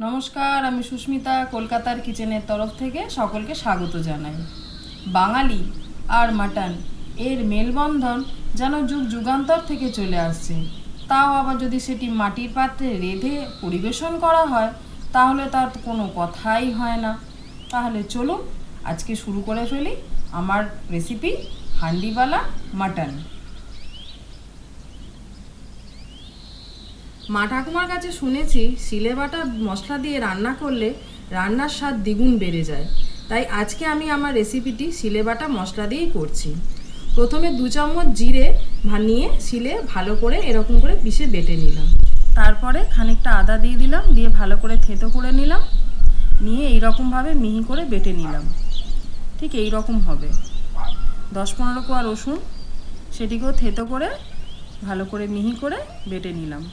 নমস্কার, আমি সুস্মিতা কলকাতার কিচেনের তরফ থেকে সকলকে স্বাগত জানাই। বাঙালি আর মাটন এর মেলবন্ধন যেন যুগ যুগান্তর থেকে চলে আসছে। তাও আবার যদি সেটি মাটির পাত্রে রেঁধে পরিবেশন করা হয় তাহলে তার কোনো কথাই হয় না। তাহলে চলুন আজকে শুরু করে ফেলি আমার রেসিপি হান্ডিওয়ালা মাটন। মা ঠাকুমার কাছে শুনেছি শিলে বাটা মশলা দিয়ে রান্না করলে রান্নার স্বাদ দ্বিগুণ বেড়ে যায়। তাই আজকে আমি আমার রেসিপিটি শিলে বাটা মশলা দিয়েই করছি। প্রথমে 2 চামচ জিরে নিয়ে শিলে ভালো করে এরকম করে পিষে বেটে নিলাম। তারপরে খানিকটা আদা দিয়ে দিলাম, দিয়ে ভালো করে থেঁতো করে নিলাম, নিয়ে এইরকমভাবে মিহি করে বেটে নিলাম। ঠিক এই রকম হবে। 10-15 কোয়া রসুন, সেটিকেও থেঁতো করে ভালো করে মিহি করে বেটে নিলাম।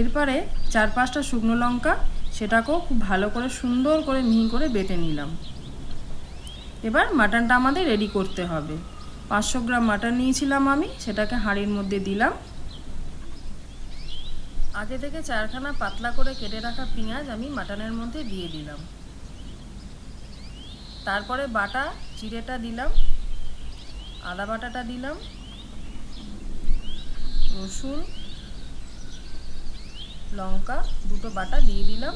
এরপরে 4-5টা শুকনো লঙ্কা, সেটাকেও খুব ভালো করে সুন্দর করে মিহি করে বেটে নিলাম। এবার মাটনটা আমাদের রেডি করতে হবে। 500 গ্রাম মাটন নিয়েছিলাম আমি, সেটাকে হাঁড়ির মধ্যে দিলাম। আগে থেকে 4খানা পাতলা করে কেটে রাখা পেঁয়াজ আমি মাটনের মধ্যে দিয়ে দিলাম। তারপরে বাটা জিরেটা দিলাম, আদা বাটাটা দিলাম, রসুন লঙ্কা দুটো বাটা দিয়ে দিলাম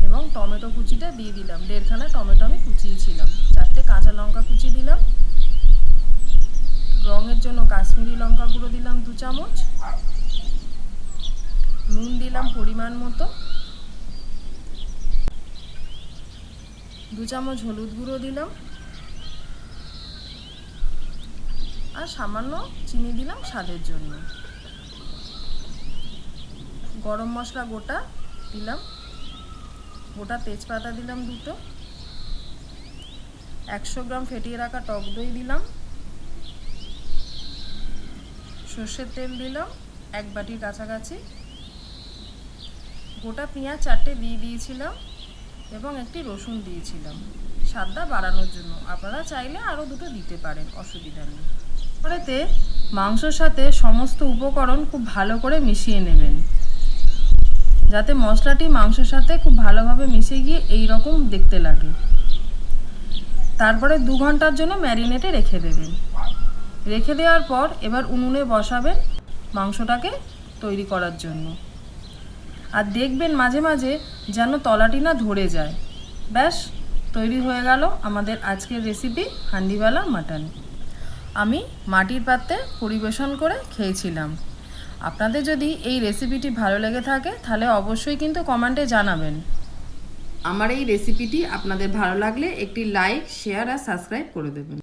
এবং টমেটো কুচিটা দিয়ে দিলাম। 1.5খানা টমেটো আমি কুচিয়েছিলাম। 4টে কাঁচা লঙ্কা কুচি দিলাম। রঙের জন্য কাশ্মীরি লঙ্কা গুঁড়ো দিলাম 2 চামচ। নুন দিলাম পরিমাণ মতো। 2 চামচ হলুদ গুঁড়ো দিলাম আর সামান্য চিনি দিলাম স্বাদের জন্য। গরম মশলা গোটা দিলাম, গোটা তেজপাতা দিলাম 2টো। 100 গ্রাম ফেটিয়ে রাখা টক দই দিলাম। সর্ষের তেল দিলাম 1 বাটির কাছাকাছি। গোটা পেঁয়াজ 4টে দিয়ে দিয়েছিলাম এবং একটি রসুন দিয়েছিলাম স্বাদটা বাড়ানোর জন্য। আপনারা চাইলে আরও 2টো দিতে পারেন, অসুবিধা নেই। পরেতে মাংসর সাথে সমস্ত উপকরণ খুব ভালো করে মিশিয়ে নেবেন, যাতে মশলাটি মাংসের সাথে খুব ভালোভাবে মিশে গিয়ে এই রকম দেখতে লাগে। তারপরে 2 ঘন্টার জন্য ম্যারিনেটে রেখে দেবেন। রেখে দেওয়ার পর এবার উনুনে বসাবেন মাংসটাকে তৈরি করার জন্য। আর দেখবেন মাঝে মাঝে যেন তলাটি না ধরে যায়। ব্যাস তৈরি হয়ে গেল আমাদের আজকের রেসিপি হান্ডিওয়ালা মাটন। আমি মাটির পাত্রে পরিবেশন করে খেয়েছিলাম। আপনাদের যদি এই রেসিপিটি ভালো লেগে থাকে তাহলে অবশ্যই কিন্তু কমেন্টে জানাবেন। আমার এই রেসিপিটি আপনাদের ভালো লাগলে একটি লাইক, শেয়ার আর সাবস্ক্রাইব করে দেবেন।